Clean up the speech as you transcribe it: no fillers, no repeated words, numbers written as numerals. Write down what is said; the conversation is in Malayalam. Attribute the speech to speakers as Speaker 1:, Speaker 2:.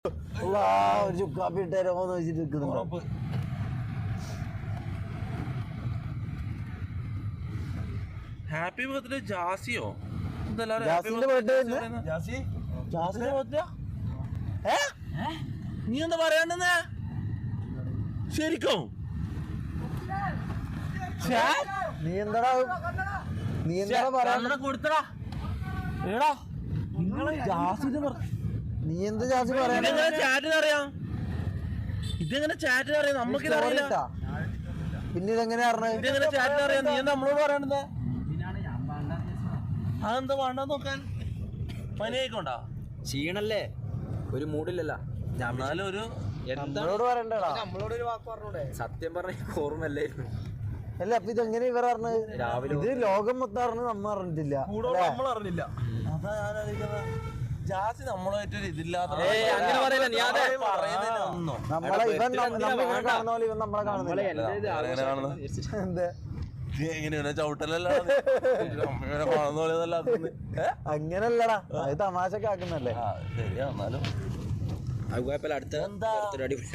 Speaker 1: ഒരു ചുക്കാപ്പി ഇട്ടേരോന്ന് വെച്ചിട്ട് നിൽക്കുന്നുണ്ട്.
Speaker 2: ഹാപ്പി ബർത്ത്ഡേ ജാസിയോ?
Speaker 1: ജാസിന്റെ ബർത്ത്ഡേ
Speaker 2: നീ എന്താ പറയാണ്ടെന്ന് ശരിക്കും?
Speaker 1: നീ എന്താടാ പറയാ
Speaker 2: കൊടുത്തടാ എടാ നിങ്ങള് ജാസിന്റെ
Speaker 1: നീ എന്ത് ജാസി പറയാ?
Speaker 2: ചാറ്റിന് അറിയാം, ഇതെങ്ങനെ ചാറ്റിന് അറിയാം? നമുക്ക് അറിയില്ല.
Speaker 1: പിന്നെ ഇതെങ്ങനെ അറിഞ്ഞത്?
Speaker 2: ഇതെങ്ങനെ ചാറ്റിന് അറിയാം? നീ നമ്മളോട് പറയണത് അതെന്താ വേണ്ട നോക്കാൻ? പനിയായിക്കോണ്ടാ
Speaker 3: ക്ഷീണല്ലേ, ഒരു മൂഡില്ലല്ലോ.
Speaker 2: എന്നാലും ഒരു
Speaker 1: നമ്മളോട് പറയണ്ടടാ.
Speaker 3: നമ്മളോടൊരു വാക്ക് പറഞ്ഞൂടെ? സത്യം പറഞ്ഞ ഓർമ്മല്ലായിരുന്നു.
Speaker 1: അല്ല അപ്പൊ ഇതെങ്ങനെ ഇവർ അറിഞ്ഞത്?
Speaker 3: രാവിലെ
Speaker 1: ഇത് ലോകം മൊത്തം അറിഞ്ഞ് നമ്മ അറിഞ്ഞിട്ടില്ല.
Speaker 2: നമ്മൾ അറിഞ്ഞില്ല. അതാ ഞാൻ അറിയിക്കുന്നത്. ജാസി നമ്മളുമായിട്ടൊരു ഇതില്ലാത്ത
Speaker 1: നമ്മളെ ഇവൻ നമ്മളിങ്ങനെ കാണുന്ന പോലെ ഇവൻ നമ്മളെ കാണുന്നില്ല. എന്താ
Speaker 2: എങ്ങനെയാണ് ചവിട്ടലല്ലോ കാണുന്ന പോലെ?
Speaker 1: അങ്ങനല്ലടാ, അത് തമാശക്ക് ആക്കുന്നല്ലേ.
Speaker 2: ശരിയാ. എന്നാലും
Speaker 3: അത് കുഴപ്പമില്ല. അടുത്ത അടിപൊളി